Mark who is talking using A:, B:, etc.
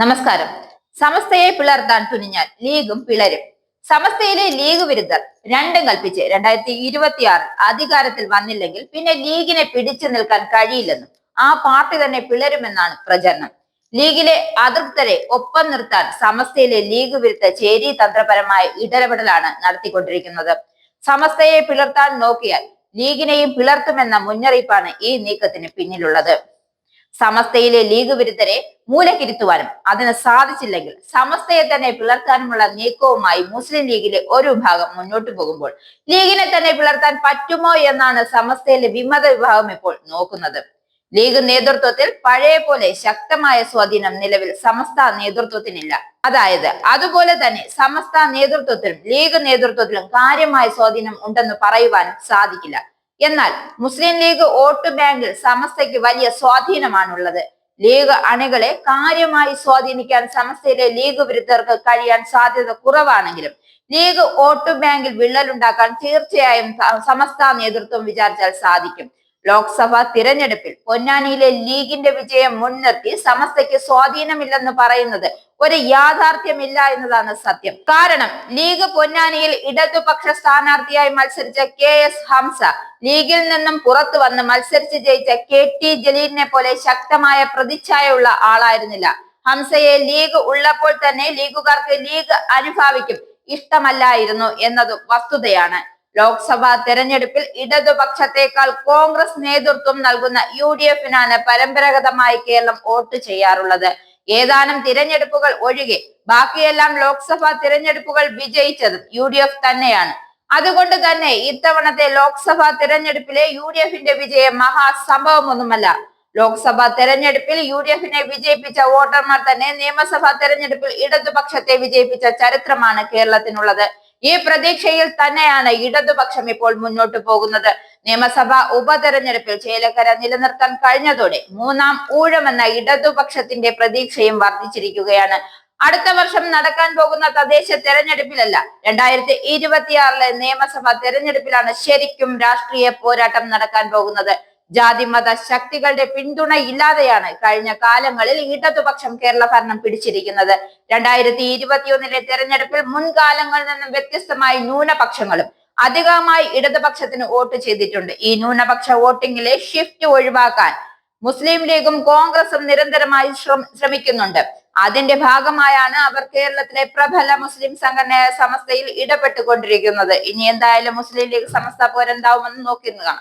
A: നമസ്കാരം. സമസ്തയെ പിളർത്താൻ തുനിഞ്ഞാൽ ലീഗും പിളരും. സമസ്തയിലെ ലീഗ് വിരുദ്ധർ രണ്ടും കൽപ്പിച്ച് 2026 അധികാരത്തിൽ വന്നില്ലെങ്കിൽ പിന്നെ ലീഗിനെ പിടിച്ചു നിൽക്കാൻ കഴിയില്ലെന്നും ആ പാർട്ടി തന്നെ പിളരുമെന്നാണ് പ്രചരണം. ലീഗിലെ അതൃപ്തരെ ഒപ്പം നിർത്താൻ സമസ്തയിലെ ലീഗ് വിരുദ്ധ ചേരി തന്ത്രപരമായ ഇടപെടലാണ് നടത്തിക്കൊണ്ടിരിക്കുന്നത്. സമസ്തയെ പിളർത്താൻ നോക്കിയാൽ ലീഗിനെയും പിളർത്തുമെന്ന മുന്നറിയിപ്പാണ് ഈ നീക്കത്തിന് പിന്നിലുള്ളത്. സമസ്തയിലെ ലീഗ് വിരുദ്ധരെ മൂലക്കിരുത്തുവാനും അതിന് സാധിച്ചില്ലെങ്കിൽ സമസ്തയെ തന്നെ പിളർത്താനുമുള്ള നീക്കവുമായി മുസ്ലിം ലീഗിലെ ഒരു വിഭാഗം മുന്നോട്ടു പോകുമ്പോൾ ലീഗിനെ തന്നെ പിളർത്താൻ പറ്റുമോ എന്നാണ് സമസ്തയിലെ വിമത വിഭാഗം ഇപ്പോൾ നോക്കുന്നത്. ലീഗ് നേതൃത്വത്തിൽ പഴയ പോലെ ശക്തമായ സ്വാധീനം നിലവിൽ സമസ്ത നേതൃത്വത്തിനില്ല. അതായത് അതുപോലെ തന്നെ സമസ്ത നേതൃത്വത്തിലും ലീഗ് നേതൃത്വത്തിലും കാര്യമായ സ്വാധീനം ഉണ്ടെന്ന് പറയുവാനും സാധിക്കില്ല. എന്നാൽ മുസ്ലിം ലീഗ് വോട്ട് ബാങ്കിൽ സമസ്തയ്ക്ക് വലിയ സ്വാധീനമാണുള്ളത്. ലീഗ് അണികളെ കാര്യമായി സ്വാധീനിക്കാൻ സമസ്തയിലെ ലീഗ് വിരുദ്ധർക്ക് കഴിയാൻ സാധ്യത കുറവാണെങ്കിലും ലീഗ് വോട്ട് ബാങ്കിൽ വിള്ളലുണ്ടാക്കാൻ തീർച്ചയായും സമസ്ത നേതൃത്വം വിചാരിച്ചാൽ സാധിക്കും. ലോക്സഭാ തിരഞ്ഞെടുപ്പിൽ പൊന്നാനിയിലെ ലീഗിന്റെ വിജയം മുൻനിർത്തി സമസ്തയ്ക്ക് സ്വാധീനമില്ലെന്ന് പറയുന്നത് ഒരു യാഥാർത്ഥ്യമില്ല എന്നതാണ് സത്യം. കാരണം ലീഗ് പൊന്നാനിയിൽ ഇടതുപക്ഷ സ്ഥാനാർത്ഥിയായി മത്സരിച്ച KS ഹംസ ലീഗിൽ നിന്നും പുറത്തു വന്ന് മത്സരിച്ച് ജയിച്ച KT ജലീലിനെ പോലെ ശക്തമായ പ്രതിച്ഛായുള്ള ആളായിരുന്നില്ല. ഹംസയെ ലീഗ് ഉള്ളപ്പോൾ തന്നെ ലീഗുകാർക്ക് ലീഗ് അനുഭാവിക്കും ഇഷ്ടമല്ലായിരുന്നു എന്നതും വസ്തുതയാണ്. ലോക്സഭാ തെരഞ്ഞെടുപ്പിൽ ഇടതുപക്ഷത്തെക്കാൾ കോൺഗ്രസ് നേതൃത്വം നൽകുന്ന UDF-നാണ് പരമ്പരാഗതമായി കേരളം വോട്ട് ചെയ്യാറുള്ളത്. ഏതാനും തിരഞ്ഞെടുപ്പുകൾ ഒഴികെ ബാക്കിയെല്ലാം ലോക്സഭാ തിരഞ്ഞെടുപ്പുകൾ വിജയിച്ചത് UDF തന്നെയാണ്. അതുകൊണ്ട് തന്നെ ഇത്തവണത്തെ ലോക്സഭാ തിരഞ്ഞെടുപ്പിലെ UDF-ന്റെ വിജയം മഹാസംഭവമൊന്നുമല്ല. ലോക്സഭാ തെരഞ്ഞെടുപ്പിൽ UDF-നെ വിജയിപ്പിച്ച വോട്ടർമാർ തന്നെ നിയമസഭാ തെരഞ്ഞെടുപ്പിൽ ഇടതുപക്ഷത്തെ വിജയിപ്പിച്ച ചരിത്രമാണ് കേരളത്തിനുള്ളത്. ഈ പ്രതീക്ഷയിൽ തന്നെയാണ് ഇടതുപക്ഷം ഇപ്പോൾ മുന്നോട്ട് പോകുന്നത്. നിയമസഭാ ഉപതെരഞ്ഞെടുപ്പിൽ ചേലക്കര നിലനിർത്താൻ കഴിഞ്ഞതോടെ മൂന്നാം ഊഴമെന്ന ഇടതുപക്ഷത്തിന്റെ പ്രതീക്ഷയും വർദ്ധിച്ചിരിക്കുകയാണ്. അടുത്ത വർഷം നടക്കാൻ പോകുന്ന തദ്ദേശ തെരഞ്ഞെടുപ്പിലല്ല, 2026 നിയമസഭാ തെരഞ്ഞെടുപ്പിലാണ് ശരിക്കും രാഷ്ട്രീയ പോരാട്ടം നടക്കാൻ പോകുന്നത്. ജാതിമത ശക്തികളുടെ പിന്തുണ ഇല്ലാതെയാണ് കഴിഞ്ഞ കാലങ്ങളിൽ ഇടതുപക്ഷം കേരള ഭരണം പിടിച്ചിരിക്കുന്നത്. 2021 തെരഞ്ഞെടുപ്പിൽ മുൻകാലങ്ങളിൽ നിന്നും വ്യത്യസ്തമായി ന്യൂനപക്ഷങ്ങളും അധികമായി ഇടതുപക്ഷത്തിന് വോട്ട് ചെയ്തിട്ടുണ്ട്. ഈ ന്യൂനപക്ഷ വോട്ടിങ്ങിലെ ഷിഫ്റ്റ് ഒഴിവാക്കാൻ മുസ്ലിം ലീഗും കോൺഗ്രസും നിരന്തരമായി ശ്രമിക്കുന്നുണ്ട്. അതിന്റെ ഭാഗമായാണ് അവർ കേരളത്തിലെ പ്രബല മുസ്ലിം സംഘടനയായ സമസ്തയിൽ ഇടപെട്ടുകൊണ്ടിരിക്കുന്നത്. ഇനി എന്തായാലും മുസ്ലിം ലീഗ് സമസ്ത പോരെന്താവുമെന്ന് നോക്കി കാണാം.